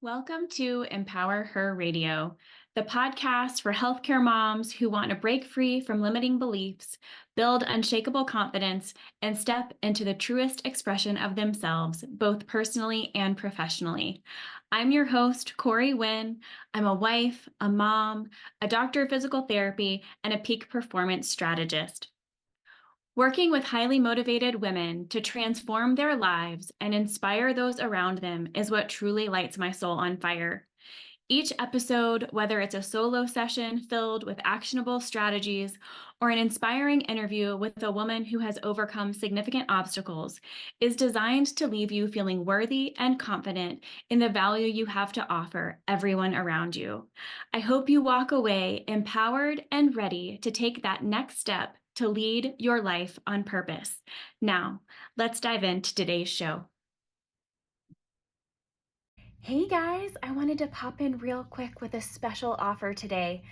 Welcome to Empower Her Radio, the podcast for healthcare moms who want to break free from limiting beliefs, build unshakable confidence, and step into the truest expression of themselves, both personally and professionally. I'm your host, Corey Wynn. I'm a wife, a mom, a doctor of physical therapy, and a peak performance strategist. Working with highly motivated women to transform their lives and inspire those around them is what truly lights my soul on fire. Each episode, whether it's a solo session filled with actionable strategies or an inspiring interview with a woman who has overcome significant obstacles, is designed to leave you feeling worthy and confident in the value you have to offer everyone around you. I hope you walk away empowered and ready to take that next step to lead your life on purpose. Now, let's dive into today's show. Hey guys, I wanted to pop in real quick with a special offer today.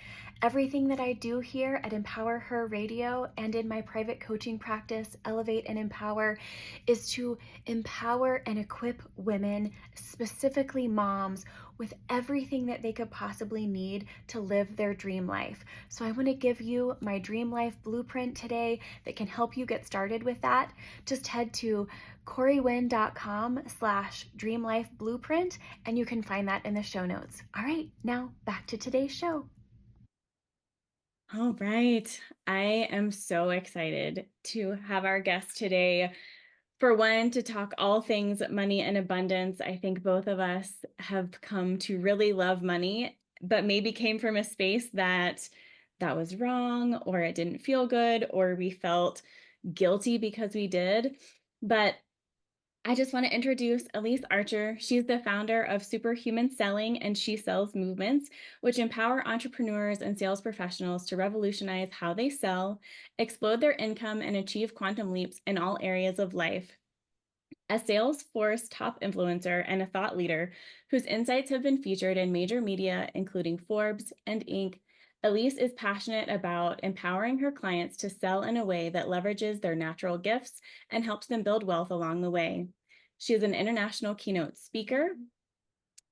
Everything that I do here at Empower Her Radio and in my private coaching practice, Elevate and Empower, is to empower and equip women, specifically moms, with everything that they could possibly need to live their dream life. So I want to give you my dream life blueprint today that can help you get started with that. Just head to corywin.com/dreamlifeblueprint and you can find that in the show notes. All right, now back to today's show. All right. I am so excited to have our guest today. For one, to talk all things money and abundance. I think both of us have come to really love money, but maybe came from a space that was wrong, or it didn't feel good, or we felt guilty because we did. But I just want to introduce Elyse Archer. She's the founder of Superhuman Selling and She Sells Movements, which empower entrepreneurs and sales professionals to revolutionize how they sell, explode their income, and achieve quantum leaps in all areas of life. A Salesforce top influencer and a thought leader whose insights have been featured in major media, including Forbes and Inc., Elyse is passionate about empowering her clients to sell in a way that leverages their natural gifts and helps them build wealth along the way. She is an international keynote speaker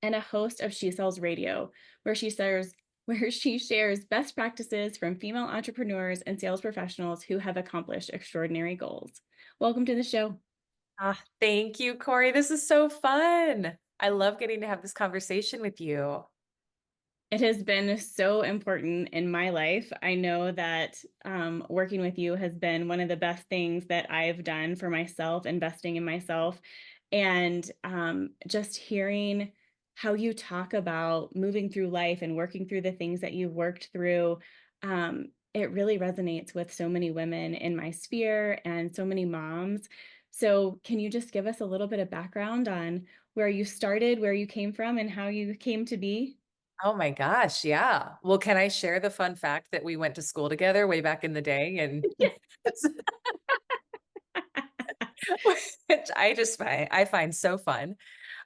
and a host of She Sells Radio, where she shares best practices from female entrepreneurs and sales professionals who have accomplished extraordinary goals. Welcome to the show. Thank you, Corey. This is so fun. I love getting to have this conversation with you. It has been so important in my life. I know that working with you has been one of the best things that I've done for myself, investing in myself, and just hearing how you talk about moving through life and working through the things that you've worked through. It really resonates with so many women in my sphere and so many moms. So can you just give us a little bit of background on where you started, where you came from, and how you came to be? Oh my gosh, yeah. Well, can I share the fun fact that we went to school together way back in the day? And which I find so fun.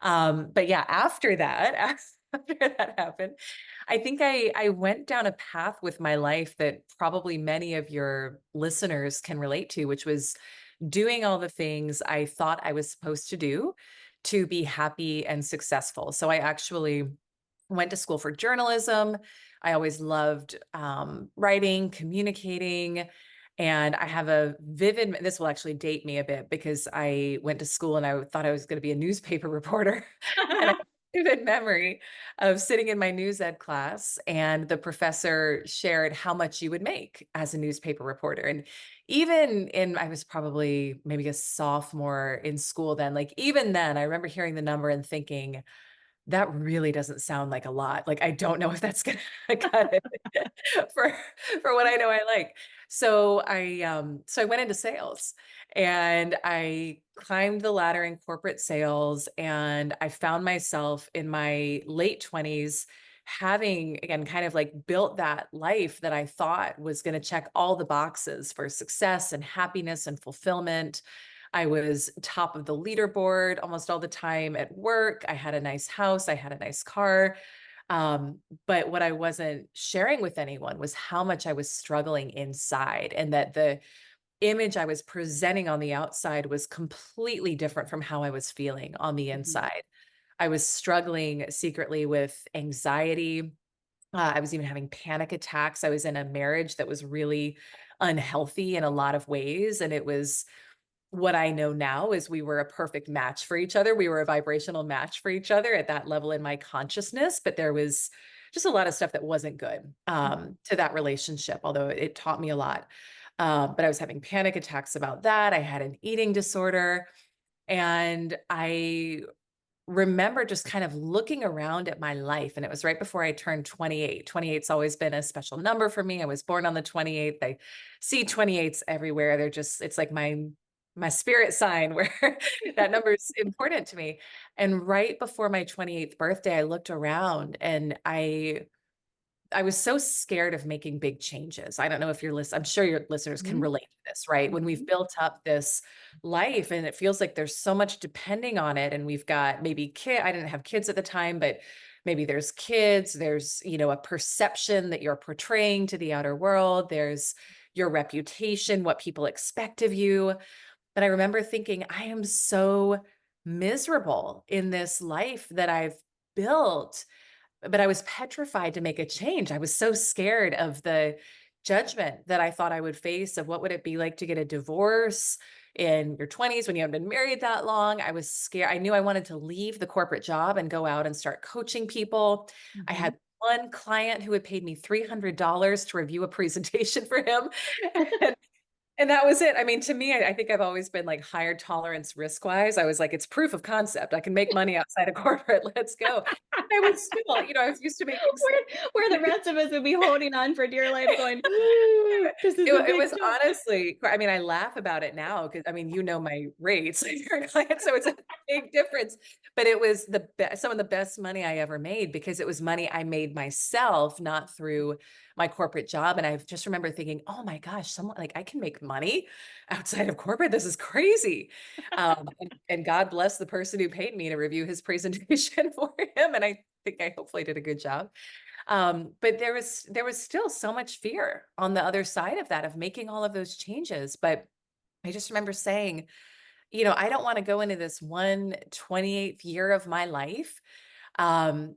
But yeah, after that, after that happened, I think I went down a path with my life that probably many of your listeners can relate to, which was doing all the things I thought I was supposed to do to be happy and successful. So I actually went to school for journalism. I always loved writing, communicating. And I have a vivid, this will actually date me a bit because I went to school and I thought I was going to be a newspaper reporter. And I have a vivid memory of sitting in my news ed class and the professor shared how much you would make as a newspaper reporter. And I was probably maybe a sophomore in school then, like even then, I remember hearing the number and thinking, that really doesn't sound like a lot. Like, I don't know if that's gonna cut it for what I know I like. So I went into sales and I climbed the ladder in corporate sales, and I found myself in my late 20s having, again, kind of like built that life that I thought was going to check all the boxes for success and happiness and fulfillment. I was top of the leaderboard almost all the time at work. I had a nice house. I had a nice car. But what I wasn't sharing with anyone was how much I was struggling inside, and that the image I was presenting on the outside was completely different from how I was feeling on the inside. I was struggling secretly with anxiety. I was even having panic attacks. I was in a marriage that was really unhealthy in a lot of ways. And it was what I know now is we were a perfect match for each other. We were a vibrational match for each other at that level in my consciousness. But there was just a lot of stuff that wasn't good to that relationship, although it taught me a lot. But I was having panic attacks about that. I had an eating disorder. And I remember just kind of looking around at my life, and it was right before I turned 28. 28's always been a special number for me. I was born on the 28th. I see 28s everywhere. They're just, it's like my spirit sign where that number is important to me. And right before my 28th birthday, I looked around and I was so scared of making big changes. I don't know if I'm sure your listeners can Mhm, relate to this, right? When we've mhm, built up this life and it feels like there's so much depending on it, and we've got maybe I didn't have kids at the time, but maybe there's kids, there's, a perception that you're portraying to the outer world, there's your reputation, what people expect of you. But I remember thinking, I am so miserable in this life that I've built, but I was petrified to make a change. I was so scared of the judgment that I thought I would face of what would it be like to get a divorce in your 20s when you haven't been married that long. I was scared. I knew I wanted to leave the corporate job and go out and start coaching people. I mhm. had one client who had paid me $300 to review a presentation for him. And that was it. I mean, to me, I think I've always been like higher tolerance risk wise. I was like, it's proof of concept. I can make money outside of corporate. Let's go. I was still, I was used to making Where the rest of us would be holding on for dear life going, "Ooh, this is a it big was jump." honestly, I mean, I laugh about it now because I mean, my rates, like your client, so it's a big difference. But it was some of the best money I ever made because it was money I made myself, not through my corporate job. And I just remember thinking, oh my gosh, someone like I can make money outside of corporate. This is crazy. And God bless the person who paid me to review his presentation for him. And I think I hopefully did a good job. But there was still so much fear on the other side of that, of making all of those changes. But I just remember saying, I don't want to go into this 128th year of my life, um,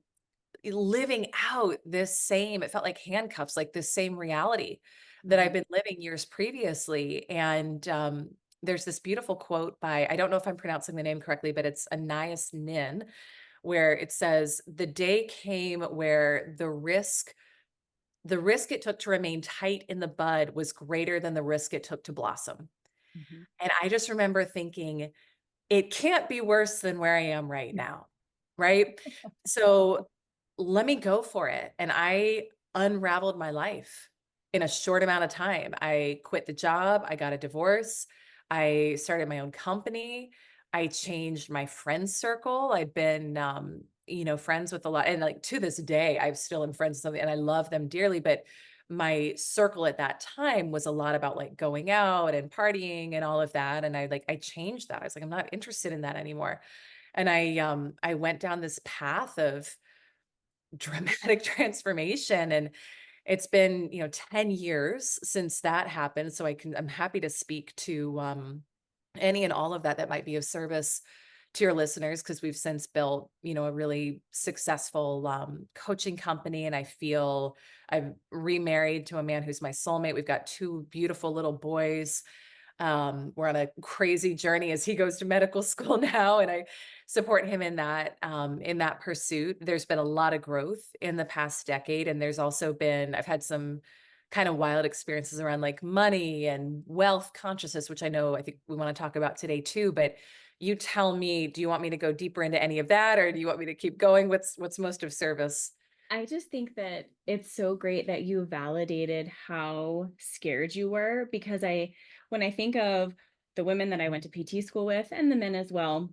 living out this same, it felt like handcuffs, like this same reality that I've Mhm, been living years previously. And there's this beautiful quote by, I don't know if I'm pronouncing the name correctly, but it's Anais Nin, where it says, the day came where the risk it took to remain tight in the bud was greater than the risk it took to blossom. mhm. And I just remember thinking, it can't be worse than where I am right now. Right. So let me go for it. And I unraveled my life in a short amount of time. I quit the job. I got a divorce. I started my own company. I changed my friend circle. I'd been, friends with a lot. And like to this day, I'm still in friends with something and I love them dearly. But my circle at that time was a lot about like going out and partying and all of that. And I changed that. I was like, I'm not interested in that anymore. And I went down this path of dramatic transformation. And it's been, 10 years since that happened. So I'm happy to speak to any and all of that might be of service to your listeners, because we've since built, a really successful coaching company. And I feel I've remarried to a man who's my soulmate. We've got two beautiful little boys. We're on a crazy journey as he goes to medical school now, and I support him in that pursuit. There's been a lot of growth in the past decade, and there's also been I've had some kind of wild experiences around like money and wealth consciousness, which I think we want to talk about today too. But you tell me, do you want me to go deeper into any of that, or do you want me to keep going? What's most of service? I just think that it's so great that you validated how scared you were because when I think of the women that I went to PT school with and the men as well,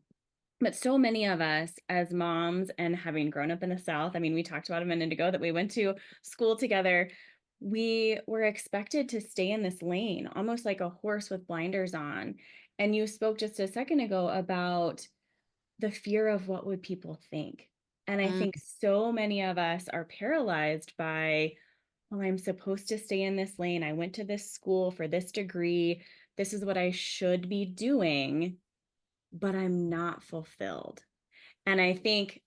but so many of us as moms and having grown up in the South, I mean, we talked about a minute ago that we went to school together. We were expected to stay in this lane, almost like a horse with blinders on. And you spoke just a second ago about the fear of what would people think. And I Mm, think so many of us are paralyzed by, well, I'm supposed to stay in this lane. I went to this school for this degree. This is what I should be doing, but I'm not fulfilled. And I think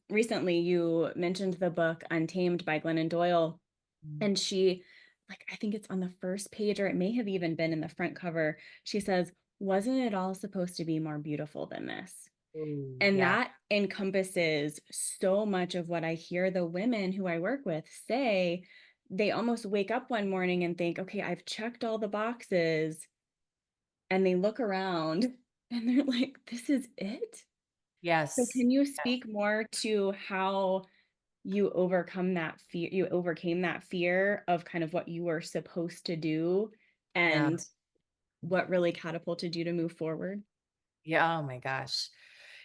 recently you mentioned the book Untamed by Glennon Doyle, Mm. and she, like, I think it's on the first page, or it may have even been in the front cover. She says, "Wasn't it all supposed to be more beautiful than this?" Ooh, And yeah. that encompasses so much of what I hear the women who I work with say. They almost wake up one morning and think, okay, I've checked all the boxes. And they look around and they're like, this is it? So Yes. can you Yes. speak more to how you overcome that fear, you overcame that fear of kind of what you were supposed to do Yeah. and what really catapulted you to move forward? Yeah. Oh my gosh.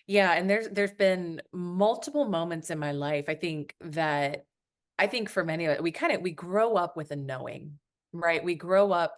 Yeah, and there's been multiple moments in my life. I think for many of it, we grow up with a knowing, right? We grow up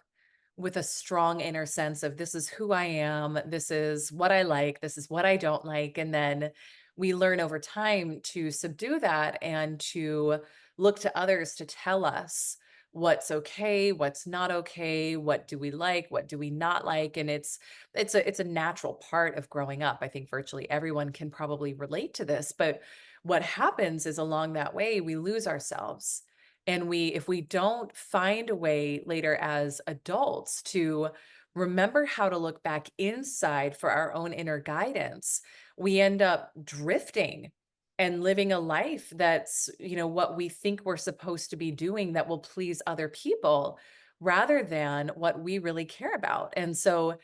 with a strong inner sense of this is who I am, this is what I like, this is what I don't like. And then we learn over time to subdue that and to look to others to tell us what's okay, what's not okay, what do we like, what do we not like. And it's a natural part of growing up. I think virtually everyone can probably relate to this. But what happens is along that way, we lose ourselves. And if we don't find a way later as adults to remember how to look back inside for our own inner guidance, we end up drifting and living a life that's, what we think we're supposed to be doing that will please other people rather than what we really care about. And so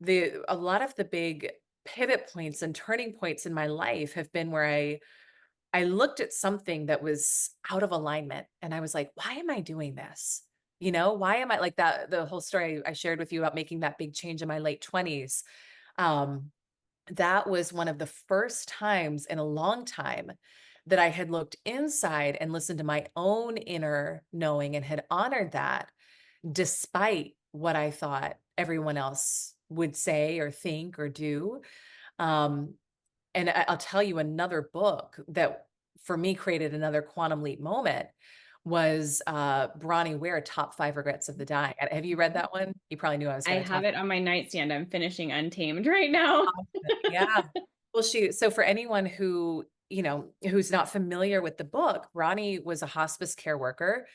a lot of the big pivot points and turning points in my life have been where I looked at something that was out of alignment and I was like, why am I doing this? Why am I like that? The whole story I shared with you about making that big change in my late 20s. Um, that was one of the first times in a long time that I had looked inside and listened to my own inner knowing and had honored that despite what I thought everyone else would say or think or do. Um, and I'll tell you another book that for me created another quantum leap moment was Bronnie Ware, Top Five Regrets of the Dying. Have you read that one? You probably knew I was I going to have talk. it on my nightstand. I'm finishing Untamed right now. Yeah. Well, so for anyone who's not familiar with the book, Ronnie was a hospice care worker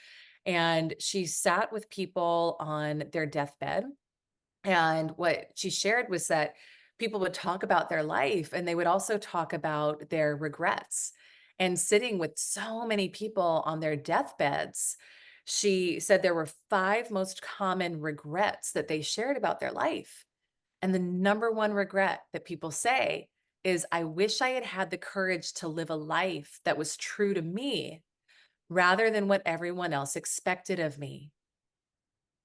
and she sat with people on their deathbed. And what she shared was that people would talk about their life and they would also talk about their regrets. And sitting with so many people on their deathbeds, she said there were five most common regrets that they shared about their life. And the number one regret that people say is, I wish I had had the courage to live a life that was true to me rather than what everyone else expected of me.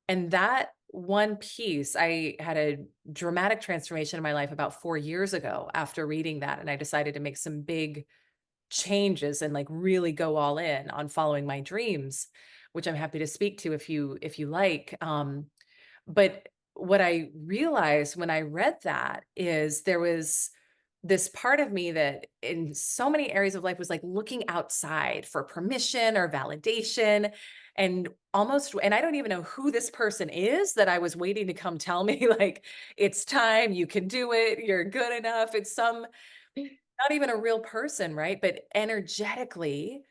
And that one piece, I had a dramatic transformation in my life about 4 years ago after reading that, and I decided to make some big changes and, like, really go all in on following my dreams, which I'm happy to speak to if you like. But what I realized when I read that is there was this part of me that in so many areas of life was like looking outside for permission or validation and I don't even know who this person is that I was waiting to come tell me like it's time, you can do it, you're good enough. It's some not even a real person, right? But energetically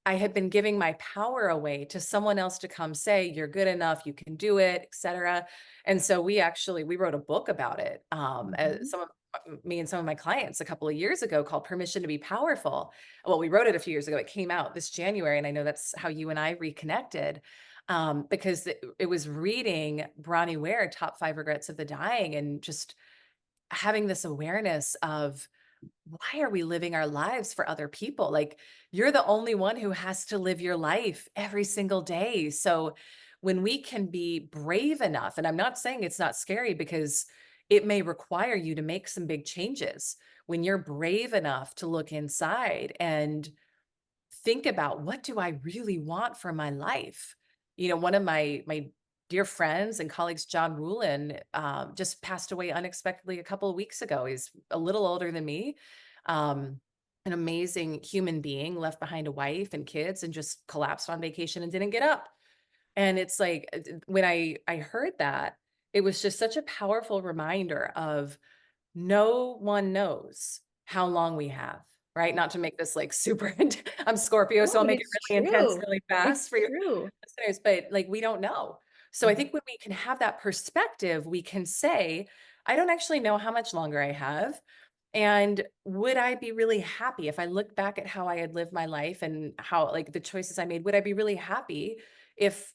I had been giving my power away to someone else to come say, "You're good enough, you can do it," etcetera. And so we wrote a book about it, Mhm. some of me and some of my clients a couple of years ago called Permission to Be Powerful. Well, we wrote it a few years ago. It came out this January, and I know that's how you and I reconnected, because it was reading Bronnie Ware, Top 5 Regrets of the Dying, and just having this awareness of why are we living our lives for other people? Like, you're the only one who has to live your life every single day. So, when we can be brave enough, and I'm not saying it's not scary because it may require you to make some big changes. When you're brave enough to look inside and think about what do I really want for my life? One of my dear friends and colleagues, John Rulin, just passed away unexpectedly a couple of weeks ago. He's a little older than me, um, an amazing human being, left behind a wife and kids, and just collapsed on vacation and didn't get up. And it's like when I heard that, it was just such a powerful reminder of no one knows how long we have, right? Not to make this like super, I'm Scorpio, No, so I'll but make it it's really intense, true. really It's fast for your true. listeners, but like we don't know. So I Mhm. think when we can have that perspective, we can say, I don't actually know how much longer I have. And would I be really happy if I look back at how I had lived my life and how like the choices I made? Would I be really happy if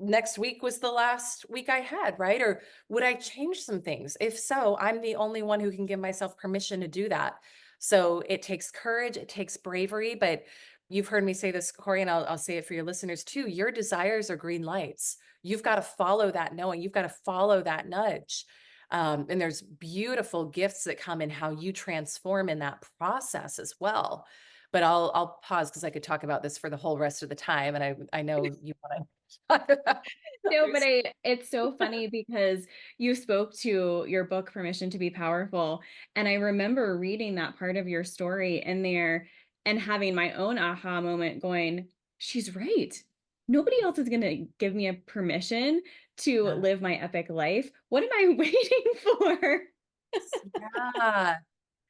next week was the last week I had, right? Or would I change some things? If so, I'm the only one who can give myself permission to do that. So it takes courage, it takes bravery, but you've heard me say this, Corey, and I'll say it for your listeners too. Your desires are green lights. You've got to follow that knowing, you've got to follow that nudge. And there's beautiful gifts that come in how you transform in that process as well. But I'll pause because I could talk about this for the whole rest of the time. And I know you want to talk about No, but others. it's so funny because you spoke to your book, Permission to Be Powerful. And I remember reading that part of your story in there and having my own aha moment going, she's right. Nobody else is going to give me a permission to Yeah. live my epic life. What am I waiting for? Yeah.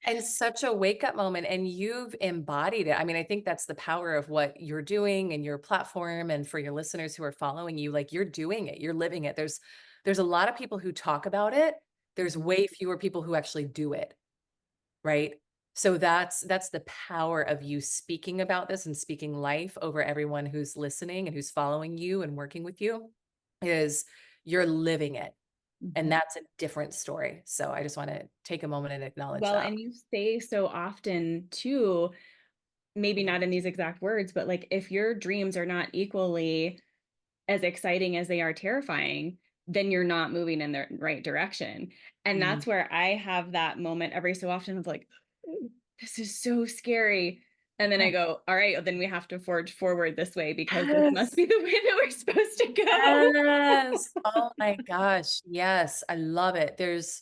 And such a wake up moment. And you've embodied it. I mean, I think that's the power of what you're doing and your platform. And for your listeners who are following you, like you're doing it, you're living it. There's a lot of people who talk about it. There's Mhm. way fewer people who actually do it. Right. So that's the power of you speaking about this and speaking life over everyone who's listening and who's following you and working with you is you're living it. And Mhm. that's a different story. So I just want to take a moment and acknowledge Well, that. and you say so often too, maybe not in these exact words, but like if your dreams are not equally as exciting as they are terrifying, then you're not moving in the right direction. And Mm. that's where I have that moment every so often of like, this is so scary. And then I go, all right, well, then we have to forge forward this way because this must Yes. be the way that we're supposed to go. Yes. Oh my gosh. Yes. I love it. There's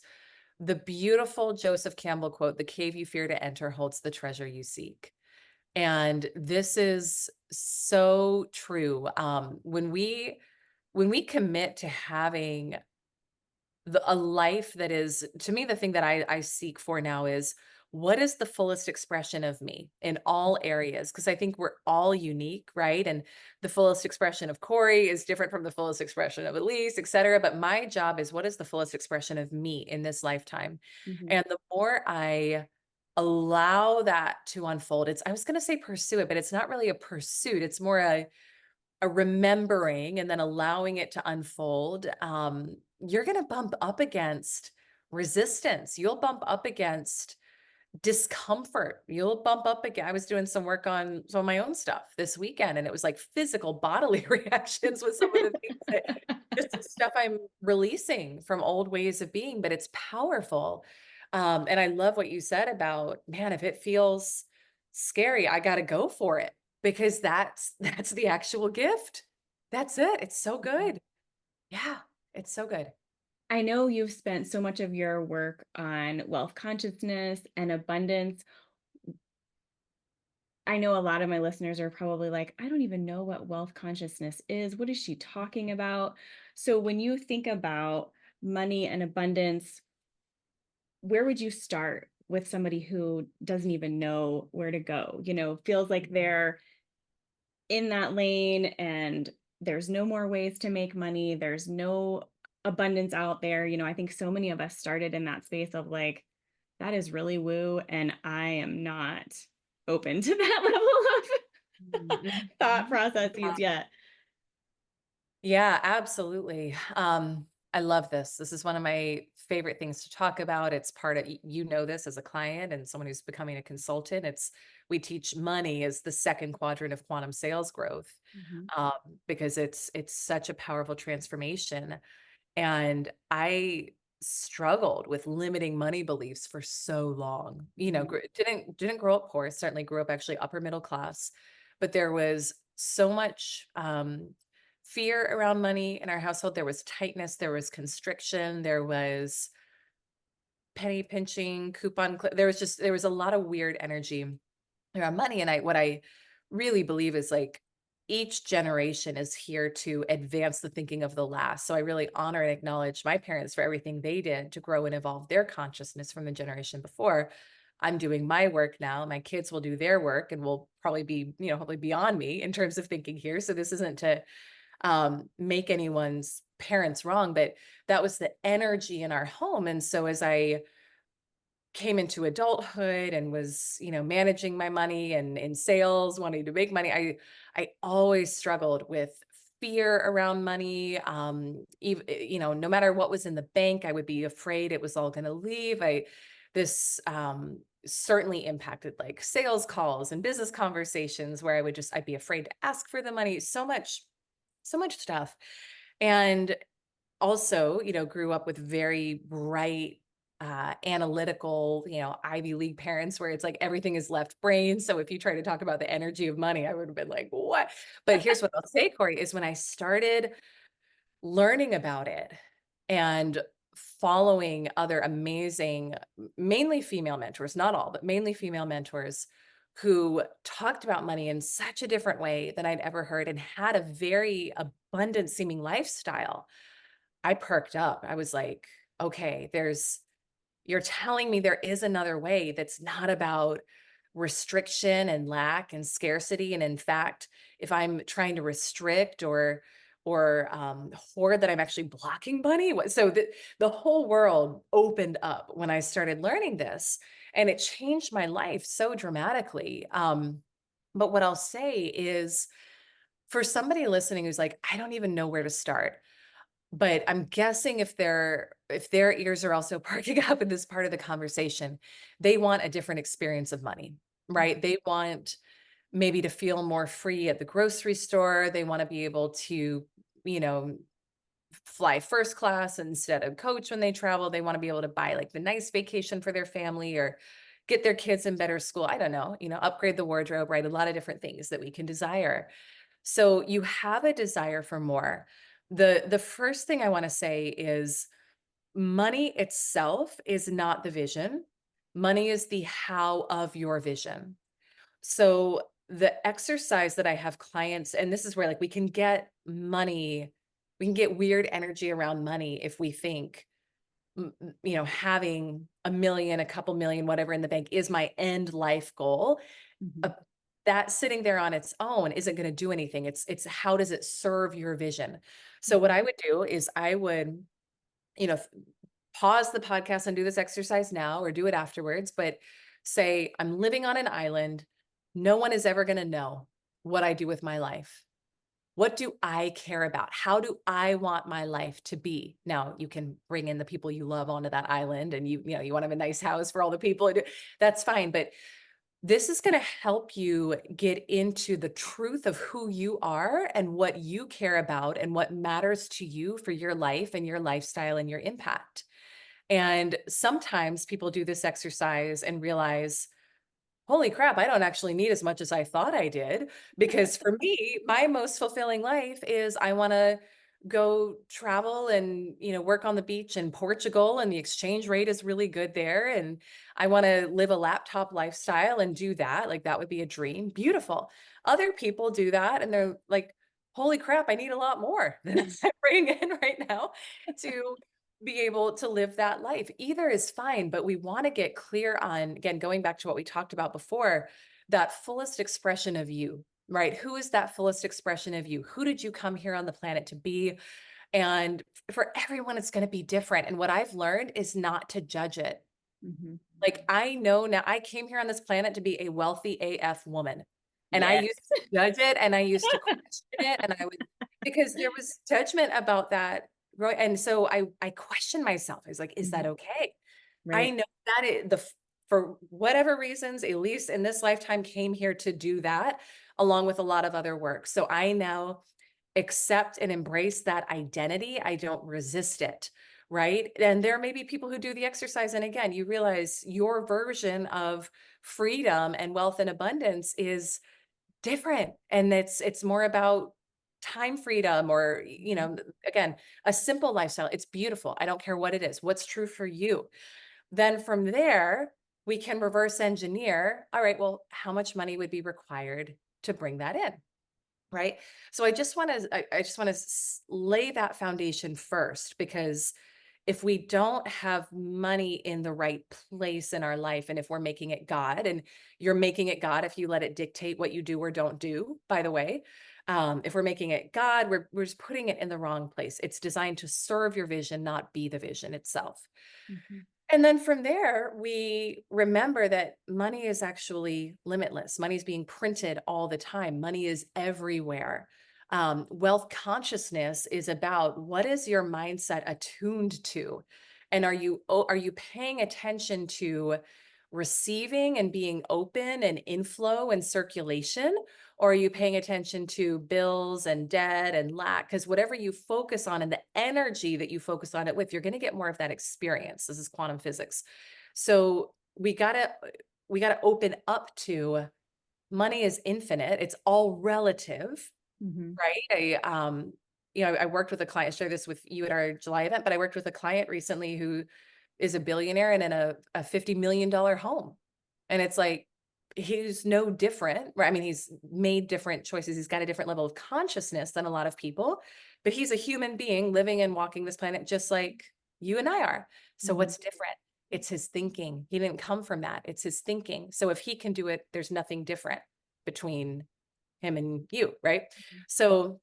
the beautiful Joseph Campbell quote, the cave you fear to enter holds the treasure you seek. And this is so true. When we commit to having a life that is, to me, the thing that I seek for now is what is the fullest expression of me in all areas? Because I think we're all unique, right? And the fullest expression of Corey is different from the fullest expression of Elyse, et cetera. But my job is what is the fullest expression of me in this lifetime? Mhm. And the more I allow that to unfold, I was going to say pursue it, but it's not really a pursuit. It's more a remembering and then allowing it to unfold, you're going to bump up against resistance. You'll bump up against discomfort. You'll bump up again. I was doing some work on some of my own stuff this weekend, and it was like physical bodily reactions with some of the things that just the stuff I'm releasing from old ways of being, but it's powerful. And I love what you said about, man, if it feels scary, I got to go for it because that's the actual gift. That's it. It's so good. Yeah, it's so good. I know you've spent so much of your work on wealth consciousness and abundance. I know a lot of my listeners are probably like, I don't even know what wealth consciousness is. What is she talking about? So, when you think about money and abundance, where would you start with somebody who doesn't even know where to go? Feels like they're in that lane and there's no more ways to make money. There's no abundance out there. I think so many of us started in that space of like, that is really woo. And I am not open to that level of Mhm. thought processes yet. Yeah, absolutely. I love this. This is one of my favorite things to talk about. It's part of, you know, this as a client and someone who's becoming a consultant. We teach money as the second quadrant of quantum sales growth, Mhm. um, because it's such a powerful transformation. And I struggled with limiting money beliefs for so long. You know, Mhm. didn't grow up poor, certainly grew up actually upper middle class, but there was so much fear around money in our household. There was tightness, there was constriction, there was penny pinching, there was a lot of weird energy around money. And what I really believe is like each generation is here to advance the thinking of the last. So I really honor and acknowledge my parents for everything they did to grow and evolve their consciousness from the generation before. I'm doing my work now. My kids will do their work and will probably be, hopefully beyond me in terms of thinking here. So this isn't to make anyone's parents wrong, but that was the energy in our home. And so as I came into adulthood and was, managing my money and in sales, wanting to make money, I always struggled with fear around money. Even, no matter what was in the bank, I would be afraid it was all going to leave. This certainly impacted like sales calls and business conversations where I'd be afraid to ask for the money. So much stuff. And also, grew up with very bright, analytical, Ivy League parents where it's like everything is left brain. So if you try to talk about the energy of money, I would have been like, what? But here's what I'll say, Corey, is when I started learning about it and following other amazing, mainly female mentors, not all, but mainly female mentors who talked about money in such a different way than I'd ever heard and had a very abundant seeming lifestyle. I perked up. I was like, okay, you're telling me there is another way that's not about restriction and lack and scarcity. And in fact, if I'm trying to restrict or hoard, that I'm actually blocking money. So the whole world opened up when I started learning this, and it changed my life so dramatically. But what I'll say is, for somebody listening who's like, I don't even know where to start, but I'm guessing if their ears are also perking up in this part of the conversation, they want a different experience of money, right? They want maybe to feel more free at the grocery store. They want to be able to, you know, fly first class instead of coach when they travel. They want to be able to buy like the nice vacation for their family or get their kids in better school. I don't know, upgrade the wardrobe, right? A lot of different things that we can desire. So you have a desire for more. The first thing I want to say is money itself is not the vision. Money is the how of your vision. So the exercise that I have clients, and this is where like we can get money, we can get weird energy around money if we think, having a million, a couple million, whatever in the bank is my end life goal. Mhm. Uh, that sitting there on its own isn't going to do anything. It's how does it serve your vision? So what Mhm. I would do is I would, you know, pause the podcast and do this exercise now or do it afterwards, but say, I'm living on an island. No one is ever going to know what I do with my life. What do I care about? How do I want my life to be? Now, you can bring in the people you love onto that island and you want to have a nice house for all the people. That's fine. But this is going to help you get into the truth of who you are and what you care about and what matters to you for your life and your lifestyle and your impact. And sometimes people do this exercise and realize, holy crap, I don't actually need as much as I thought I did. Because for me, my most fulfilling life is I want to go travel and, work on the beach in Portugal, and the exchange rate is really good there. And I want to live a laptop lifestyle and do that. Like that would be a dream. Beautiful. Other people do that and they're like, holy crap, I need a lot more than I'm bringing in right now to be able to live that life. Either is fine, but we want to get clear on, again, going back to what we talked about before, that fullest expression of you, right? Who is that fullest expression of you? Who did you come here on the planet to be? And for everyone, it's going to be different. And what I've learned is not to judge it. Mhm. Like I know now I came here on this planet to be a wealthy AF woman. And I Yes. used to judge it and I used to question it. And I would, because there was judgment about that. And so I questioned myself. I was like, is that Mhm. okay? I Right. know that for whatever reasons, Elyse in this lifetime came here to do that, along with a lot of other work. So I now accept and embrace that identity. I don't resist it. Right. And there may be people who do the exercise. And again, you realize your version of freedom and wealth and abundance is different. And it's more about time freedom or, Mhm. again, a simple lifestyle. It's beautiful. I don't care what it is, what's true for you. Then from there, we can reverse engineer. All right, well, how much money would be required to bring that in? Right. So I just want to lay that foundation first, because if we don't have money in the right place in our life, and if we're making it God, and you're making it God if you let it dictate what you do or don't do, by the way. If we're making it God, we're just putting it in the wrong place. It's designed to serve your vision, not be the vision itself. Mhm. And then from there, we remember that money is actually limitless. Money is being printed all the time. Money is everywhere. Wealth consciousness is about, what is your mindset attuned to, and are you paying attention to receiving and being open and inflow and circulation, or are you paying attention to bills and debt and lack? Because whatever you focus on and the energy that you focus on it with, you're going to get more of that experience. This is quantum physics. So we gotta open up to, money is infinite. It's all relative, Mhm. right? I worked with a client, share this with you at our July event, but I worked with a client recently who is a billionaire and in a $50 million home. And it's like, he's no different, right? I mean, he's made different choices. He's got a different level of consciousness than a lot of people, but he's a human being living and walking this planet just like you and I are. So Mhm. what's different? It's his thinking. He didn't come from that. It's his thinking. So if he can do it, there's nothing different between him and you, right? Mhm.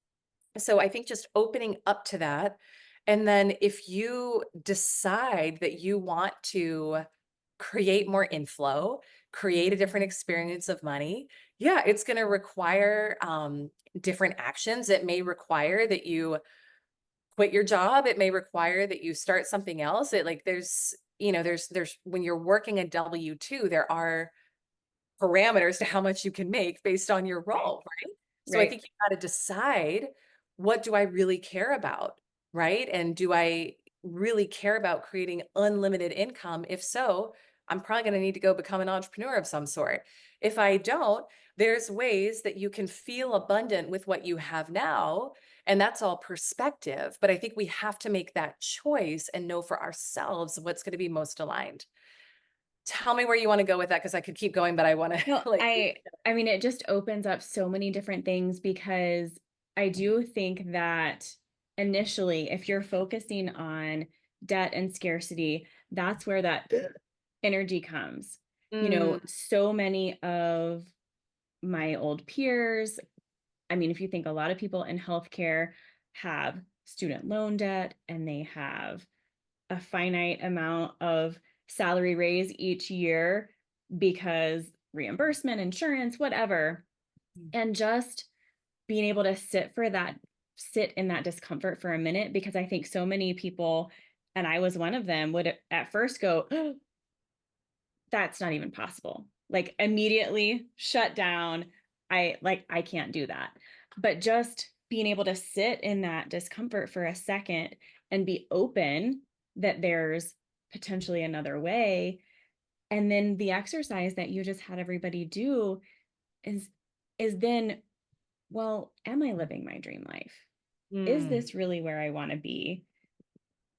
So I think just opening up to that. And then if you decide that you want to create more inflow, create a different experience of money, yeah, it's going to require different actions. It may require that you quit your job. It may require that you start something else. It like there's when you're working a W-2, there are parameters to how much you can make based on your Right. role, right? So I Right. think you got to decide, what do I really care about, right? And do I really care about creating unlimited income? If so, I'm probably going to need to go become an entrepreneur of some sort. If I don't, there's ways that you can feel abundant with what you have now, and that's all perspective. But I think we have to make that choice and know for ourselves what's going to be most aligned. Tell me where you wanna go with that, because I could keep going, but I wanna, No, like, I mean, it just opens up so many different things because I do think that initially, if you're focusing on debt and scarcity, that's where that energy comes. mm, So many of my old peers, I mean, if you think, a lot of people in healthcare have student loan debt and they have a finite amount of salary raise each year because reimbursement, insurance, whatever. mm, And just being able to sit in that discomfort for a minute, because I think so many people, and I was one of them, would at first go, "Oh, that's not even possible." Like immediately shut down. I can't do that. But just being able to sit in that discomfort for a second and be open that there's potentially another way. And then the exercise that you just had everybody do is then, well, am I living my dream life? Is mm. this really where I want to be?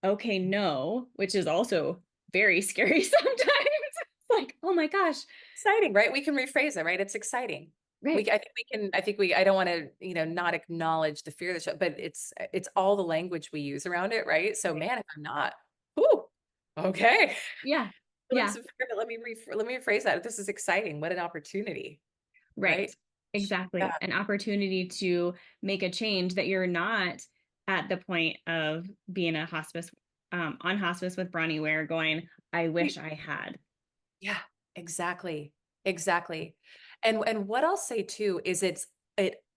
Okay, no, which is also very scary sometimes. It's like, oh my gosh. Exciting, right? We can rephrase it, right? It's exciting. Right. I think I don't wanna, not acknowledge the fear of the show, but it's all the language we use around it, right? So, Right. man, if I'm not, ooh, okay. Yeah. Feeling Yeah. some fear, but let me rephrase that. This is exciting. What an opportunity, Right. right? Yeah. Exactly. An opportunity to make a change, that you're not at the point of being on hospice with Bronnie Ware going, I wish I had. Yeah, exactly. Exactly. And what I'll say too is it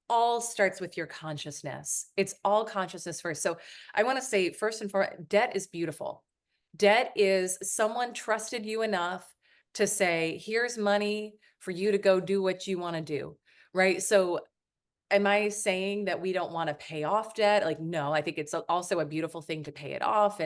all starts with your consciousness. It's all consciousness first. So I want to say, first and foremost, debt is beautiful. Debt is someone trusted you enough to say, here's money for you to go do what you want to do. Right. So am I saying that we don't want to pay off debt? Like, no, I think it's also a beautiful thing to pay it off.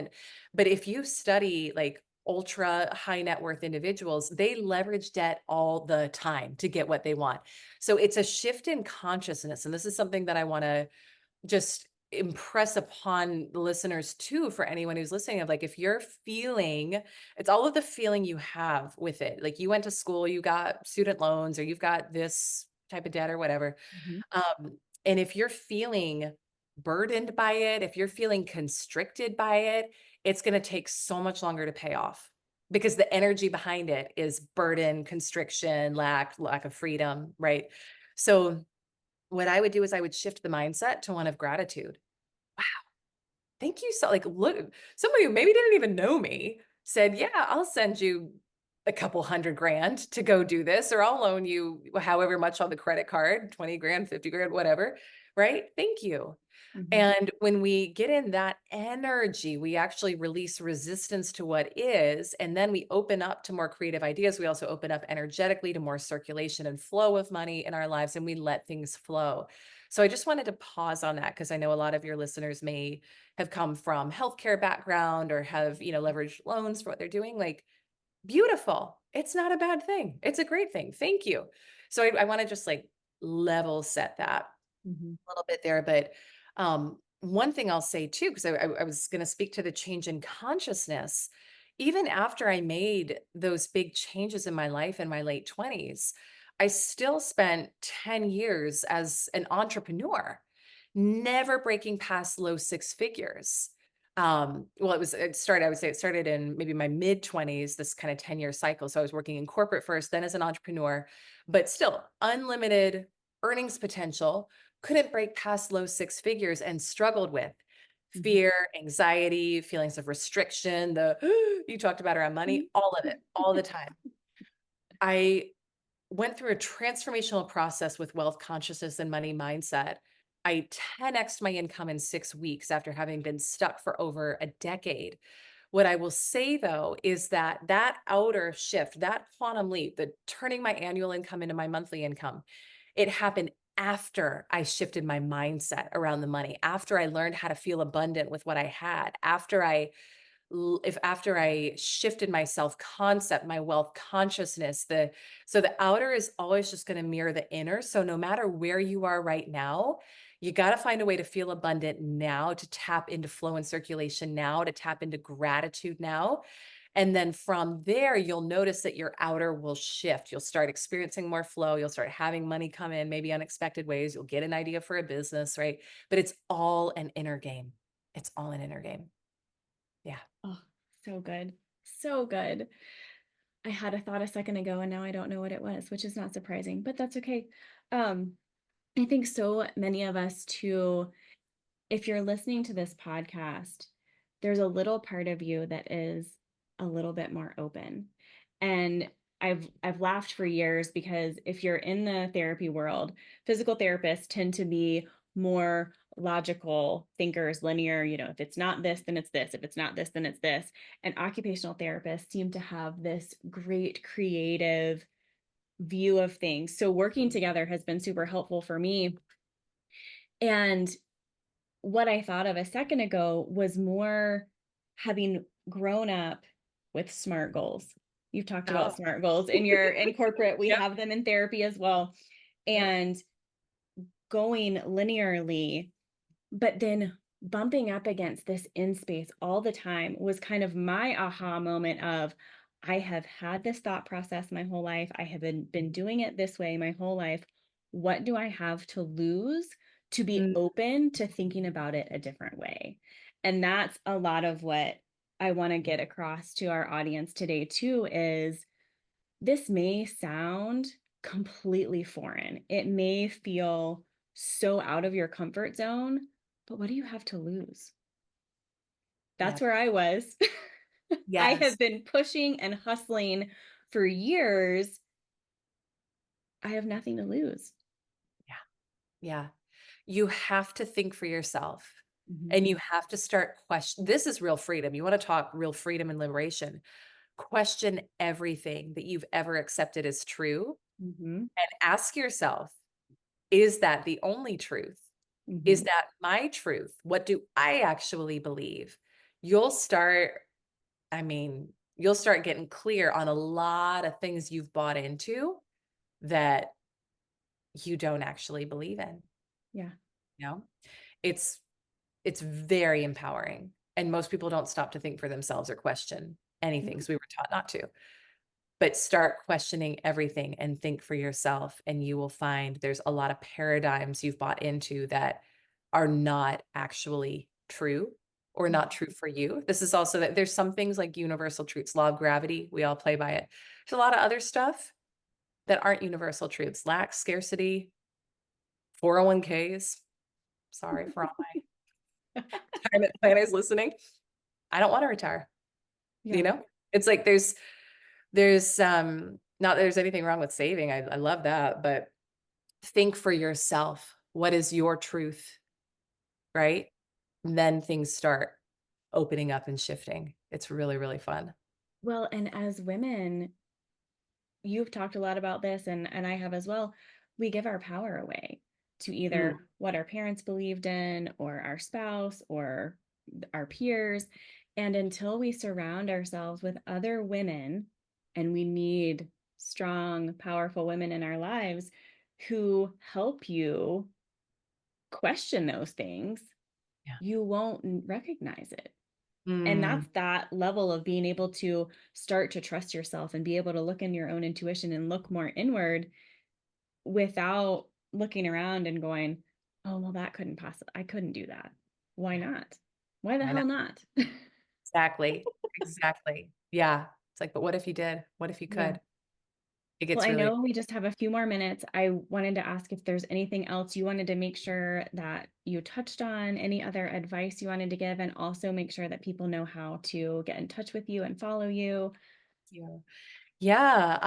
But if you study like ultra high net worth individuals, they leverage debt all the time to get what they want. So it's a shift in consciousness. And this is something that I want to just impress upon the listeners too, for anyone who's listening, of like, if you're feeling, it's all of the feeling you have with it. Like, you went to school, you got student loans, or you've got this type of debt or whatever, Mhm. and if you're feeling burdened by it, if you're feeling constricted by it, it's going to take so much longer to pay off because the energy behind it is burden, constriction, lack of freedom, right? So what I would do is I would shift the mindset to one of gratitude. Thank you so like, look, somebody who maybe didn't even know me said, "Yeah, I'll send you a couple 100 grand to go do this, or I'll loan you however much on the credit card, 20 grand, 50 grand, whatever." Right? Thank you. Mhm. And when we get in that energy, we actually release resistance to what is, and then we open up to more creative ideas. We also open up energetically to more circulation and flow of money in our lives, and we let things flow. So I just wanted to pause on that because I know a lot of your listeners may have come from healthcare background or have, leveraged loans for what they're doing. Like, beautiful. It's not a bad thing. It's a great thing. Thank you. So I want to just like level set that Mhm. little bit there. But one thing I'll say too, because I was going to speak to the change in consciousness, even after I made those big changes in my life in my late 20s, I still spent 10 years as an entrepreneur, never breaking past low six figures. Well, I would say it started in maybe my mid 20s, this kind of 10-year cycle. So I was working in corporate first, then as an entrepreneur, but still unlimited earnings potential, couldn't break past low six figures and struggled with Mhm. fear, anxiety, feelings of restriction, the you talked about around money, all of it, all the time. I went through a transformational process with wealth consciousness and money mindset. I 10x'd my income in 6 weeks after having been stuck for over a decade. What I will say though is that that outer shift, that quantum leap, the turning my annual income into my monthly income, it happened after I shifted my mindset around the money, after I learned how to feel abundant with what I had, after I shifted my self-concept, my wealth consciousness, the outer is always just going to mirror the inner. So no matter where you are right now, you got to find a way to feel abundant now, to tap into flow and circulation now, to tap into gratitude now. And then from there, you'll notice that your outer will shift. You'll start experiencing more flow. You'll start having money come in, maybe unexpected ways. You'll get an idea for a business, right? But it's all an inner game. It's all an inner game. Yeah. Oh, so good. So good. I had a thought a second ago and now I don't know what it was, which is not surprising, but that's okay. Um, I think so many of us too, if you're listening to this podcast, there's a little part of you that is a little bit more open. And I've laughed for years because if you're in the therapy world, physical therapists tend to be more logical thinkers, linear, if it's not this, then it's this. If it's not this, then it's this. And occupational therapists seem to have this great creative view of things. So working together has been super helpful for me. And what I thought of a second ago was more having grown up with SMART goals. You've talked about Oh, SMART goals in corporate. We yep. have them in therapy as well. Yep. And going linearly, but then bumping up against this in space all the time was kind of my aha moment of I have had this thought process my whole life. I have been doing it this way my whole life. What do I have to lose to be Mm, open to thinking about it a different way? And that's a lot of what I want to get across to our audience today too is this may sound completely foreign. It may feel so out of your comfort zone, but what do you have to lose? That's yep. where I was. I Yes. have been pushing and hustling for years. I have nothing to lose. Yeah. Yeah. You have to think for yourself Mhm. and you have to start this is real freedom. You want to talk real freedom and liberation. Question everything that you've ever accepted as true Mhm. and ask yourself, is that the only truth? Is Mhm. that my truth? What do I actually believe? You'll start, I mean, you'll start getting clear on a lot of things you've bought into that you don't actually believe in, Yeah. you know? It's it's very empowering, and most people don't stop to think for themselves or question anything No. because we were taught not to. But start questioning everything and think for yourself, and you will find there's a lot of paradigms you've bought into that are not actually true. or not true for you. This is also that there's some things like universal truths, law of gravity, we all play by it. There's a lot of other stuff that aren't universal truths, lack, scarcity, 401ks. Sorry for all my retirement planners listening. I don't want to retire. You Yeah. know, it's like there's not that there's anything wrong with saving. I love that, but think for yourself. What is your truth, right? And then things start opening up and shifting. It's really, really fun. Well, and as women, you've talked a lot about this and I have as well. We give our power away to Mm, either what our parents believed in or our spouse or our peers. And until we surround ourselves with other women, and we need strong, powerful women in our lives who help you question those things, yeah. you won't recognize it. And Mm, that's that level of being able to start to trust yourself and be able to look in your own intuition and look more inward without looking around and going, oh, well, that couldn't possibly, I couldn't do that. Why yeah. not? Why the I know. hell not? Exactly. Exactly. Yeah. It's like, but what if you did? What if you Yeah. could? It Well, gets I really, know we just have a few more minutes. I wanted to ask if there's anything else you wanted to make sure that you touched on, any other advice you wanted to give, and also make sure that people know how to get in touch with you and follow you. yeah. Yeah,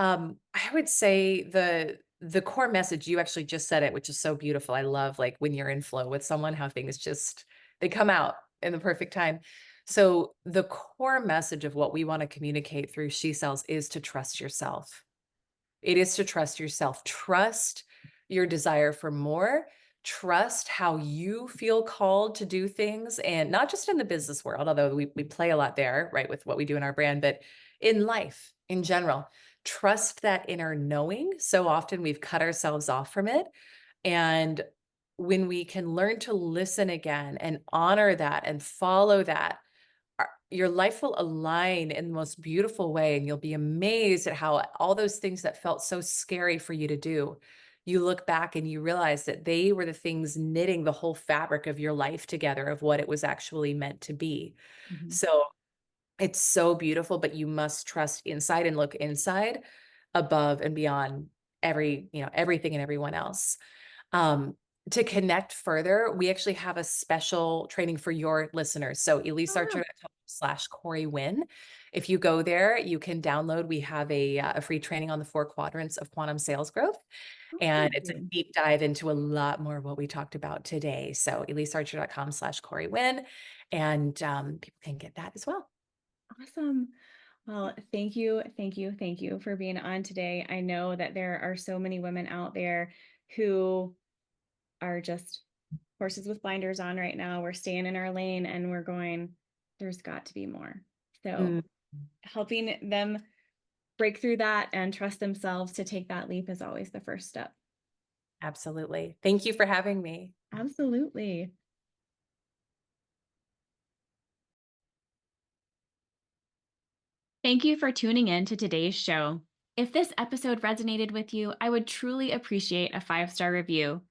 I would say the core message, you actually just said it, which is so beautiful. I love like when you're in flow with someone, how things just they come out in the perfect time. So the core message of what we want to communicate through She Sells is to trust yourself. It is to trust yourself. Trust your desire for more. Trust how you feel called to do things. And not just in the business world, although we play a lot there, right, with what we do in our brand, but in life in general. Trust that inner knowing. So often we've cut ourselves off from it. And when we can learn to listen again and honor that and follow that, your life will align in the most beautiful way, and you'll be amazed at how all those things that felt so scary for you to do, you look back and you realize that they were the things knitting the whole fabric of your life together of what it was actually meant to be. Mhm. So it's so beautiful, but you must trust inside and look inside above and beyond everything and everyone else. Um, to connect further, we actually have a special training for your listeners. So Oh, elisearcher.com/Corey Wynn. If you go there, you can download. We have a free training on the 4 quadrants of quantum sales growth. And it's a awesome. deep dive into a lot more of what we talked about today. So elisearcher.com/Corey Wynn. And people can get that as well. Awesome. Well, thank you, thank you, thank you for being on today. I know that there are so many women out there who are just horses with blinders on right now. We're staying in our lane and we're going, there's got to be more. So Mm, helping them break through that and trust themselves to take that leap is always the first step. absolutely. Thank you for having me. Absolutely. Thank you for tuning in to today's show. If this episode resonated with you, I would truly appreciate a 5-star review.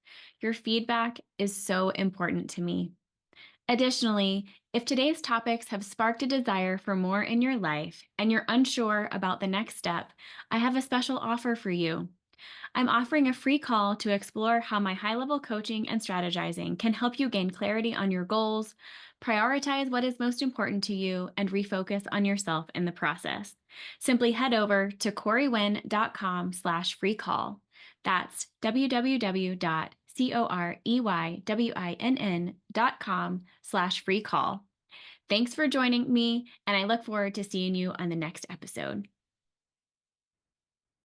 Your feedback is so important to me. Additionally, if today's topics have sparked a desire for more in your life and you're unsure about the next step, I have a special offer for you. I'm offering a free call to explore how my high level coaching and strategizing can help you gain clarity on your goals, prioritize what is most important to you, and refocus on yourself in the process. Simply head over to coreyWynn.com/free call. That's www.coreyWynn.com/free call. Thanks for joining me, and I look forward to seeing you on the next episode.